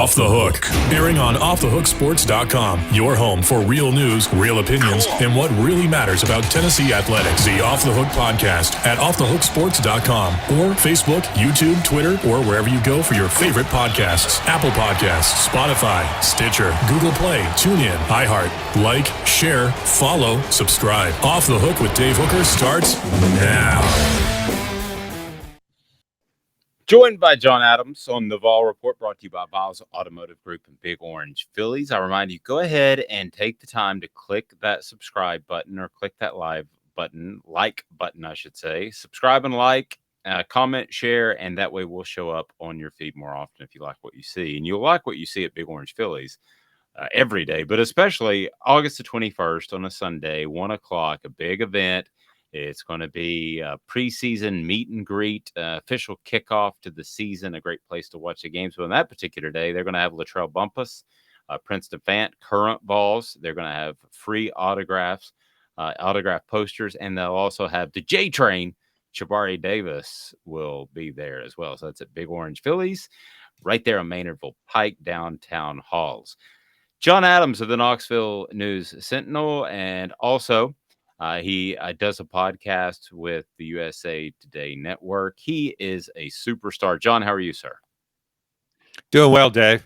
Off the Hook, airing on offthehooksports.com, your home for real news, real opinions, and what really matters about Tennessee athletics. The Off the Hook podcast at offthehooksports.com or Facebook, YouTube, Twitter, or wherever you go for your favorite podcasts. Apple Podcasts, Spotify, Stitcher, Google Play, TuneIn, iHeart. Like, share, follow, subscribe. Off the Hook with Dave Hooker starts now. Joined by John Adams on the Vol Report, brought to you by Vols Automotive Group and Big Orange Phillies. I remind you, go ahead and take the time to click that subscribe button or click that like button, I should say. Subscribe and like, comment, share, and that way we'll show up on your feed more often if you like what you see. And you'll like what you see at Big Orange Phillies every day, but especially August the 21st on a Sunday, 1 o'clock, a big event. It's going to be a preseason meet and greet, official kickoff to the season, a great place to watch the games. But on that particular day, they're going to have Latrell Bumpus, Princeton Fant, current Vols. They're going to have free autographs, autograph posters, and they'll also have the J Train. Jabari Davis will be there as well. So that's at Big Orange Phillies, right there on Maynardville Pike, downtown Halls. John Adams of the Knoxville News Sentinel, and also he does a podcast with the USA Today Network. He is a superstar. John, how are you, sir? Doing well, Dave.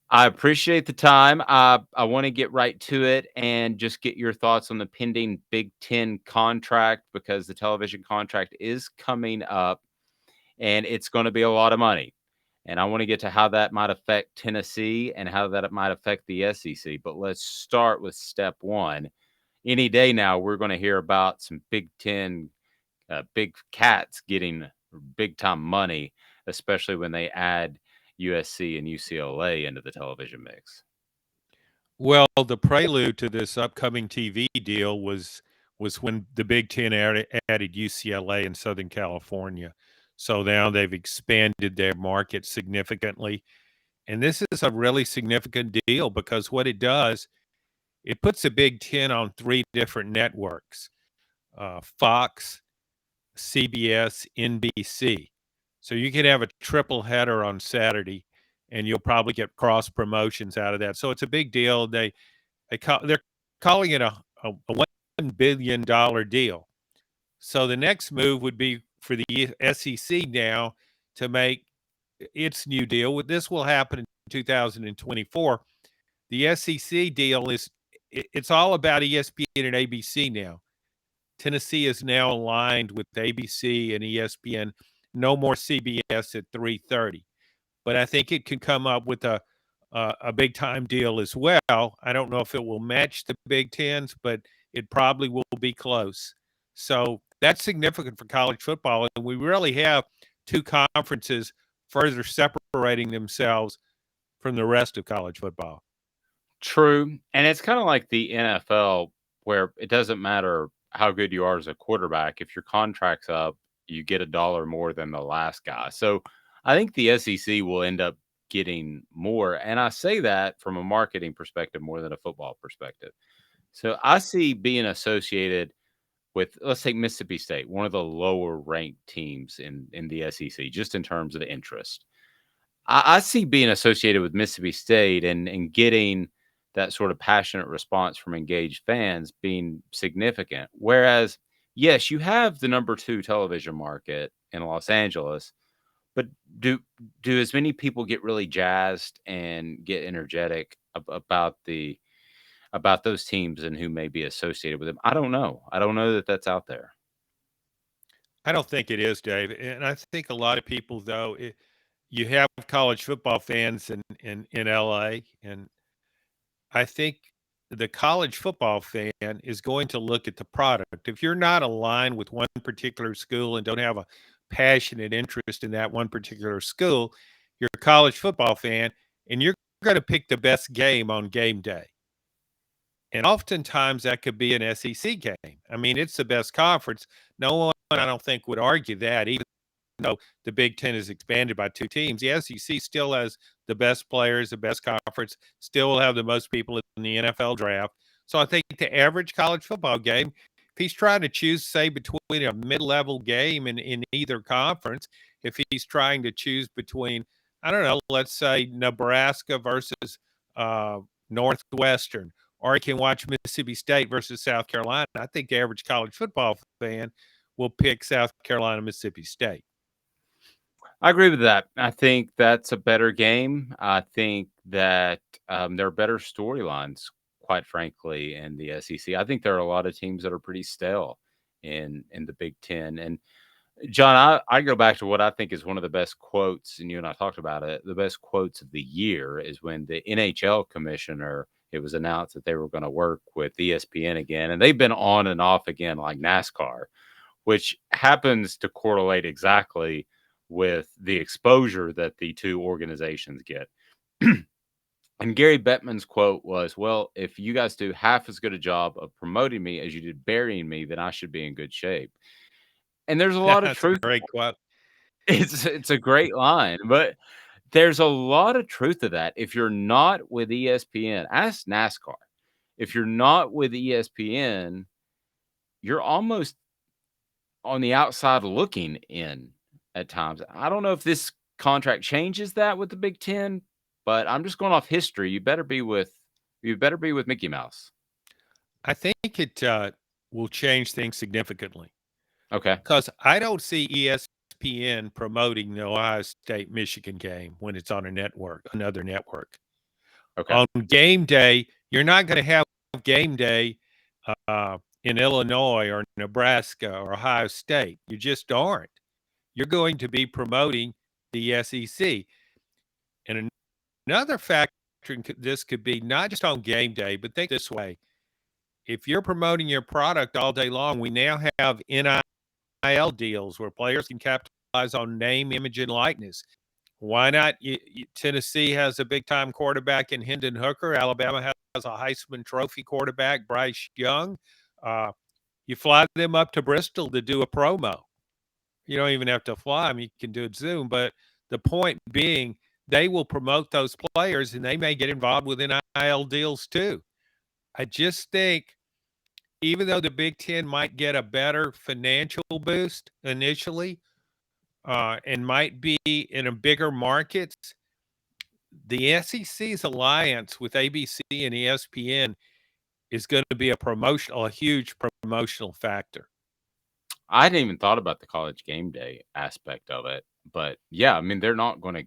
I appreciate the time. I want to get right to it and just get your thoughts on the pending Big Ten contract, because the television contract is coming up and it's going to be a lot of money. And I want to get to how that might affect Tennessee and how that might affect the SEC. But let's start with step one. Any day now, we're going to hear about some Big Ten, big cats getting big time money, especially when they add USC and UCLA into the television mix. Well, the prelude to this upcoming TV deal was when the Big Ten added UCLA in Southern California. So now they've expanded their market significantly. And this is a really significant deal because what it does, it puts the Big Ten on 3 different networks, Fox, CBS, NBC. So you could have a triple header on Saturday, and you'll probably get cross promotions out of that. So it's a big deal. They're calling it a $1 billion deal. So the next move would be for the SEC now to make its new deal. This will happen in 2024. The SEC deal it's all about ESPN and ABC now. Tennessee is now aligned with ABC and ESPN. No more CBS at 3:30. But I think it can come up with a big time deal as well. I don't know if it will match the Big Tens, but it probably will be close. So that's significant for college football. And we really have 2 conferences further separating themselves from the rest of college football. True. And it's kind of like the NFL, where it doesn't matter how good you are as a quarterback. If your contract's up, you get $1 more than the last guy. So I think the SEC will end up getting more. And I say that from a marketing perspective more than a football perspective. So I see being associated with, let's take Mississippi State, one of the lower ranked teams in the SEC, just in terms of interest. I see being associated with Mississippi State and getting that sort of passionate response from engaged fans being significant. Whereas, yes, you have the number 2 television market in Los Angeles, but do as many people get really jazzed and get energetic about those teams and who may be associated with them? I don't know. I don't know that that's out there. I don't think it is, Dave. And I think a lot of people, though, you have college football fans in LA, and I think the college football fan is going to look at the product. If you're not aligned with one particular school and don't have a passionate interest in that one particular school, you're a college football fan, and you're going to pick the best game on game day. And oftentimes that could be an SEC game. I mean, it's the best conference. No one, I don't think, would argue that, even though the Big Ten is expanded by 2 teams. The SEC still has the best players, the best conference, still will have the most people in the NFL draft. So I think the average college football game, if he's trying to choose, say, between a mid-level game in either conference, if he's trying to choose between, I don't know, let's say Nebraska versus Northwestern, or you can watch Mississippi State versus South Carolina. I think the average college football fan will pick South Carolina, Mississippi State. I agree with that. I think that's a better game. I think that there are better storylines, quite frankly, in the SEC. I think there are a lot of teams that are pretty stale in the Big Ten. And John, I go back to what I think is one of the best quotes, and you and I talked about it. The best quotes of the year is when the NHL commissioner, it was announced that they were going to work with ESPN again, and they've been on and off again like NASCAR, which happens to correlate exactly with the exposure that the two organizations get. And Gary Bettman's quote was, "Well, if you guys do half as good a job of promoting me as you did burying me, then I should be in good shape." And there's a lot of That's a truth. great quote. It's a great line, but there's a lot of truth to that. If you're not with ESPN, ask NASCAR. If you're not with ESPN, you're almost on the outside looking in at times. I don't know if this contract changes that with the Big Ten, but I'm just going off history. You better be with Mickey Mouse. I think it will change things significantly Okay. because I don't see ESPN promoting the Ohio State Michigan game when it's on another network. Okay. On game day, you're not going to have game day in Illinois or Nebraska or Ohio State. You just aren't. You're going to be promoting the SEC. And another factor in this could be not just on game day, but think this way. If you're promoting your product all day long, we now have NIL deals where players can capitalize on name, image, and likeness. Why not? Tennessee has a big-time quarterback in Hendon Hooker. Alabama has a Heisman Trophy quarterback, Bryce Young. Uh, you fly them up to Bristol to do a promo. You don't even have to fly them. You can do it Zoom. But the point being, they will promote those players, and they may get involved with NIL deals too. I just think even though the Big Ten might get a better financial boost initially and might be in a bigger markets, the SEC's alliance with ABC and ESPN is going to be a huge promotional factor. I hadn't even thought about the college game day aspect of it, but yeah, I mean, they're not going to.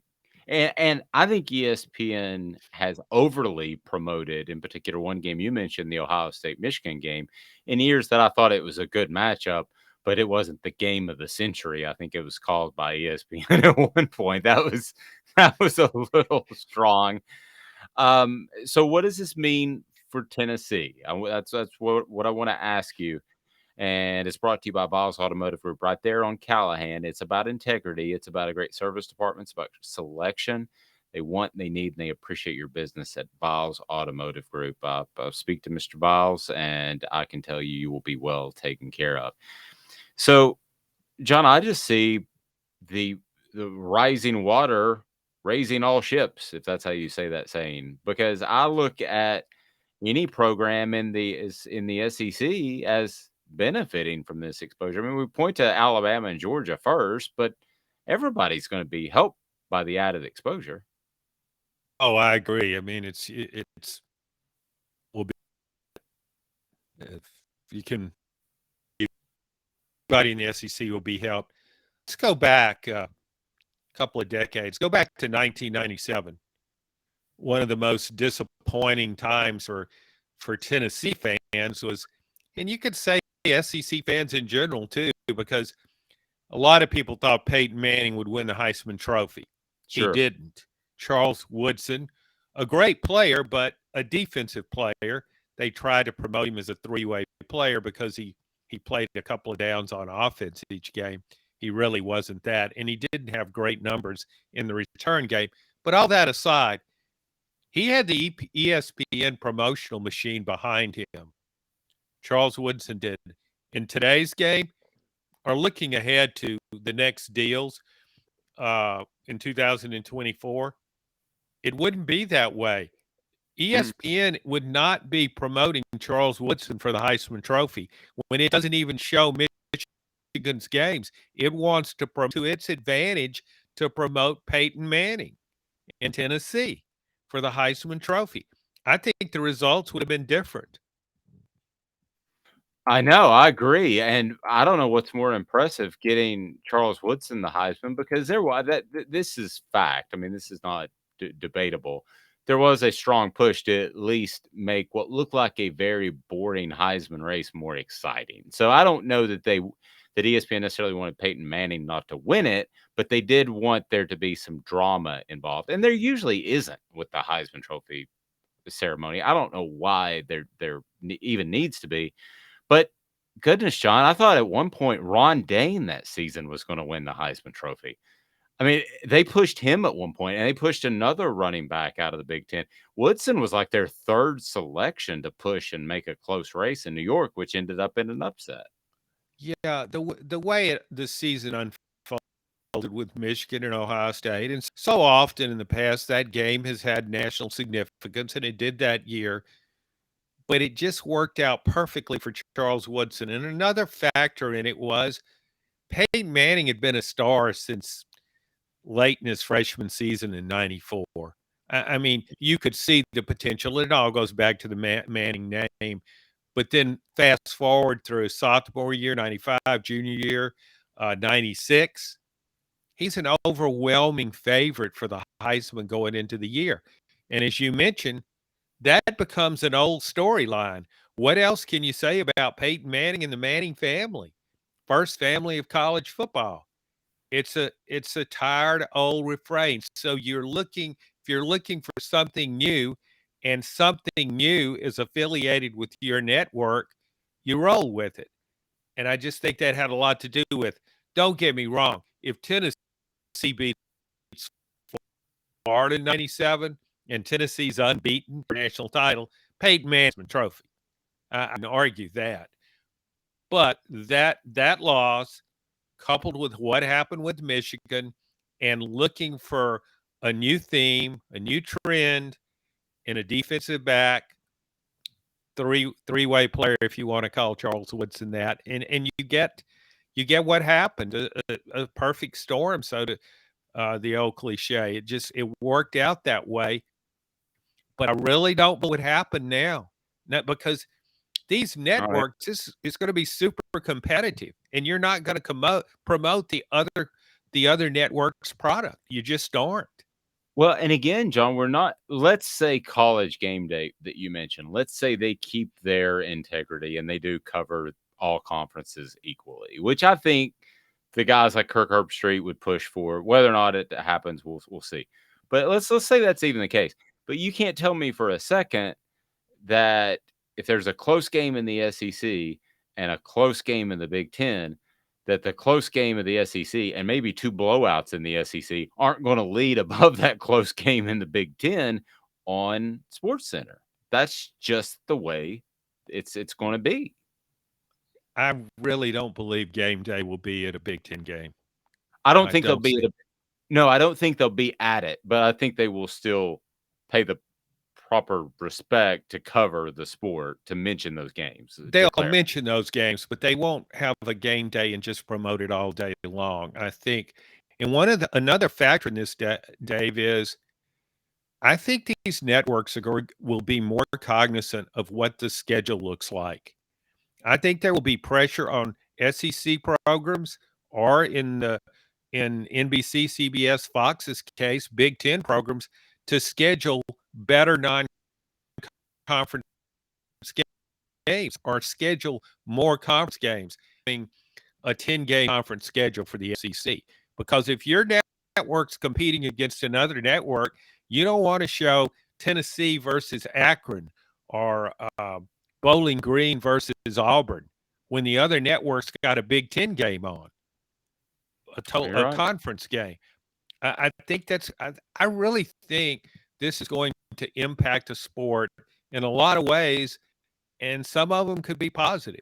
And I think ESPN has overly promoted, in particular, one game you mentioned, the Ohio State Michigan game, in years that I thought it was a good matchup, but it wasn't the game of the century. I think it was called by ESPN at one point. That was a little strong. So what does this mean for Tennessee? That's what I want to ask you. And it's brought to you by Vols Automotive Group right there on Callahan. It's about integrity. It's about a great service department. It's about selection. They want, they need, and they appreciate your business at Vols Automotive Group. Speak to Mr. Vols, and I can tell you, you will be well taken care of. So, John, I just see the rising water raising all ships, if that's how you say that saying, because I look at any program in the SEC as benefiting from this exposure. I mean, we point to Alabama and Georgia first, but everybody's going to be helped by the added exposure. Oh, I agree. I mean, it's will be if you can. Everybody in the SEC will be helped. Let's go back a couple of decades. Go back to 1997. One of the most disappointing times for Tennessee fans was, and you could say SEC fans in general too, because a lot of people thought Peyton Manning would win the Heisman Trophy. He Sure. didn't. Charles Woodson, a great player, but a defensive player. They tried to promote him as a three-way player because he played a couple of downs on offense each game. He really wasn't that, and he didn't have great numbers in the return game. But all that aside, he had the ESPN promotional machine behind him. Charles Woodson did. In today's game, are looking ahead to the next deals in 2024, it wouldn't be that way. ESPN would not be promoting Charles Woodson for the Heisman Trophy when it doesn't even show Michigan's games. It wants to its advantage to promote Peyton Manning. in Tennessee for the Heisman Trophy. I think the results would have been different. I know, I agree, and I don't know what's more impressive, getting Charles Woodson the Heisman, because there was this is fact. I mean, this is not debatable. There was a strong push to at least make what looked like a very boring Heisman race more exciting. So I don't know that ESPN necessarily wanted Peyton Manning not to win it, but they did want there to be some drama involved, and there usually isn't with the Heisman Trophy ceremony. I don't know why there even needs to be, but goodness, John, I thought at one point Ron Dane that season was going to win the Heisman Trophy. I mean, they pushed him at one point, and they pushed another running back out of the Big Ten. Woodson was like their third selection to push and make a close race in New York, which ended up in an upset. Yeah, the way the season unfolded with Michigan and Ohio State, and so often in the past that game has had national significance, and it did that year. But it just worked out perfectly for Charles Woodson. And another factor in it was Peyton Manning had been a star since late in his freshman season in '94. I mean, you could see the potential. It all goes back to the Manning name. But then fast forward through sophomore year, '95, junior year, '96, he's an overwhelming favorite for the Heisman going into the year. And as you mentioned, that becomes an old storyline. What else can you say about Peyton Manning and the Manning family? First family of college football. It's a tired old refrain. So if you're looking for something new, and something new is affiliated with your network, you roll with it. And I just think that had a lot to do with, don't get me wrong, if Tennessee beats Florida in '97 and Tennessee's unbeaten for national title, Peyton Manning's trophy. I can argue that. But that loss, coupled with what happened with Michigan, and looking for a new theme, a new trend, and a defensive back, three-way player, if you want to call Charles Woodson that, and you get what happened, a perfect storm, so to the old cliche. It worked out that way. But I really don't know what happened now. Not because these All right. networks is going to be super competitive, and you're not going to promote the other network's product. You just aren't. Well, and again, John, we're not, let's say College Game Day that you mentioned, let's say they keep their integrity and they do cover all conferences equally, which I think the guys like Kirk Herbstreit would push for. Whether or not it happens, we'll see. But let's say that's even the case. But you can't tell me for a second that if there's a close game in the SEC and a close game in the Big Ten, that the close game of the SEC and maybe two blowouts in the SEC aren't going to lead above that close game in the Big Ten on SportsCenter. That's just the way it's going to be. I really don't believe game day will be at a Big Ten game. I don't I think they'll don't be see. no, I don't think they'll be at it, but I think they will still pay the proper respect to cover the sport, to mention those games, to They'll clarify. mention those games, but they won't have a game day and just promote it all day long. I think, and another factor in this, Dave, is I think these networks will be more cognizant of what the schedule looks like. I think there will be pressure on SEC programs, or in NBC, CBS, Fox's case, Big Ten programs, to schedule better non-conference games, or schedule more conference games. I mean, a 10-game conference schedule for the SEC. Because if your network's competing against another network, you don't want to show Tennessee versus Akron, or Bowling Green versus Auburn, when the other network's got a Big Ten game on, You're a right. conference game. I think I really think this is going to impact the sport in a lot of ways, and some of them could be positive.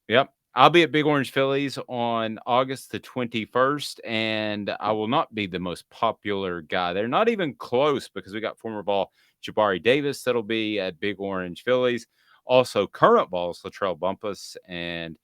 Yep. I'll be at Big Orange Phillies on August the 21st, and I will not be the most popular guy there. Not even close, because we got former ball Jabari Davis that'll be at Big Orange Phillies. Also, current balls Latrell Bumpus and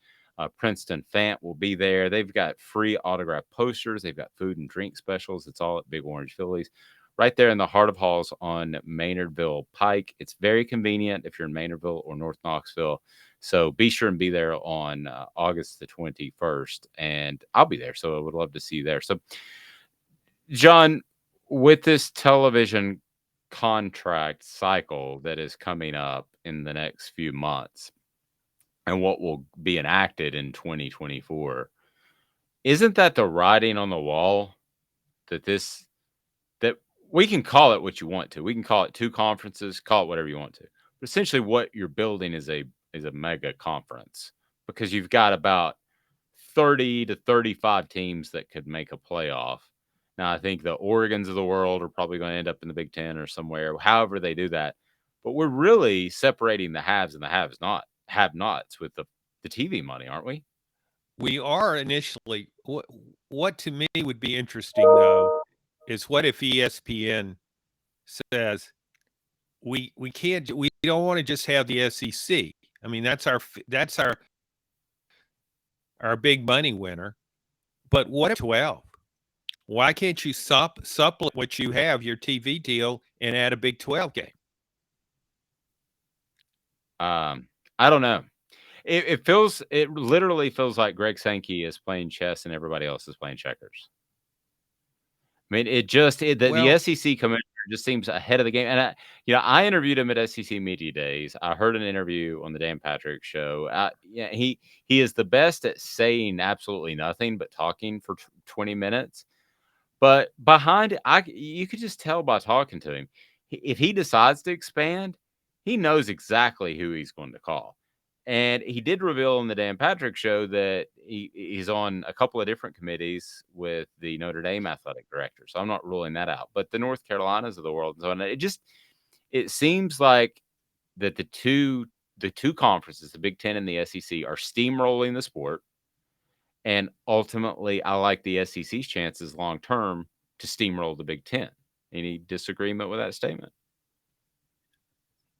Princeton Fant will be there. They've got free autograph posters. They've got food and drink specials. It's all at Big Orange Phillies, right there in the heart of Halls on Maynardville Pike. It's very convenient if you're in Maynardville or North Knoxville. So be sure and be there on August the 21st. And I'll be there. So I would love to see you there. So, John, with this television contract cycle that is coming up in the next few months and what will be enacted in 2024, isn't that the writing on the wall that that we can call it what you want to. We can call it two conferences, call it whatever you want to. But essentially what you're building is a mega conference because you've got about 30 to 35 teams that could make a playoff. Now, I think the Oregons of the world are probably going to end up in the Big Ten or somewhere, however they do that. But we're really separating the haves and the have-nots with the TV money, aren't we? We are initially. What to me would be interesting, though, is what if ESPN says we can't we don't want to just have the SEC. I mean, that's our big money winner. But what if 12? Why can't you supplement what you have, your TV deal, and add a Big 12 game? I don't know. It literally feels like Greg Sankey is playing chess and everybody else is playing checkers. I mean, the SEC commissioner just seems ahead of the game. And I interviewed him at SEC Media Days. I heard an interview on the Dan Patrick Show. He is the best at saying absolutely nothing but talking for 20 minutes. But behind it, you could just tell by talking to him. If he decides to expand, he knows exactly who he's going to call. And he did reveal on the Dan Patrick Show that he's on a couple of different committees with the Notre Dame athletic director. So I'm not ruling that out. But the North Carolinas of the world, and so on, it seems like that the two conferences, the Big Ten and the SEC, are steamrolling the sport. And ultimately, I like the SEC's chances long term to steamroll the Big Ten. Any disagreement with that statement?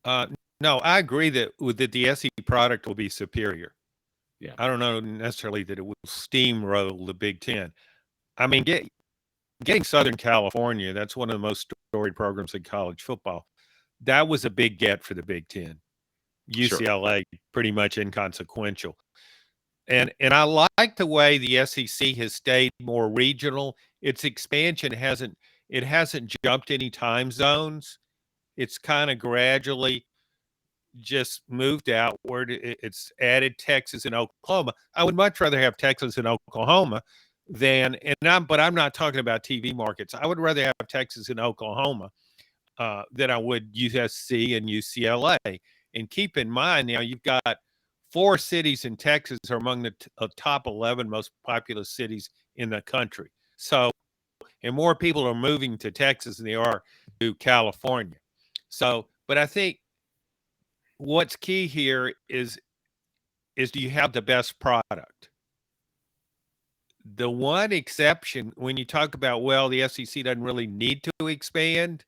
No, I agree that the SEC product will be superior. Yeah. I don't know necessarily that it will steamroll the Big Ten. I mean, getting Southern California, that's one of the most storied programs in college football. That was a big get for the Big Ten. UCLA, sure, pretty much inconsequential. And I like the way the SEC has stayed more regional. Its expansion hasn't jumped any time zones. It's kind of gradually just moved outward. It's added Texas and Oklahoma. I would much rather have Texas and Oklahoma but I'm not talking about TV markets. I would rather have Texas and Oklahoma than I would USC and UCLA. And keep in mind now, you've got 4 cities in Texas are among the top 11 most populous cities in the country. So, and more people are moving to Texas than they are to California. So, but I think what's key here is do you have the best product? The one exception when you talk about, well, the SEC doesn't really need to expand,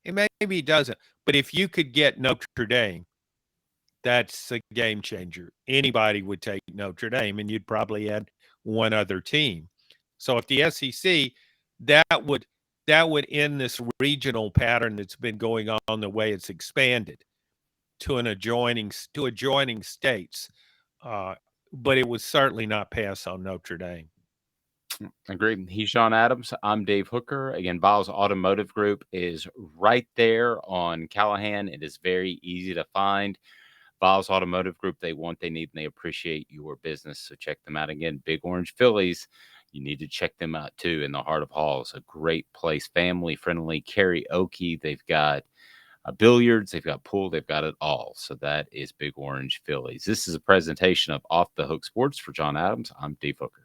and maybe it doesn't. But if you could get Notre Dame, that's a game changer. Anybody would take Notre Dame, and you'd probably add one other team. So if the SEC, that would end this regional pattern that's been going on the way it's expanded to adjoining states. But it would certainly not pass on Notre Dame. Agreed. He's John Adams. I'm Dave Hooker. Again, Vols Automotive Group is right there on Callahan. It is very easy to find. Vols Automotive Group, they want, they need, and they appreciate your business. So check them out. Again, Big Orange Phillies, you need to check them out too in the heart of Halls. A great place, family friendly, karaoke. They've got billiards, they've got pool, they've got it all. So that is Big Orange Phillies. This is a presentation of Off the Hook Sports. For John Adams, I'm Dave Hooker.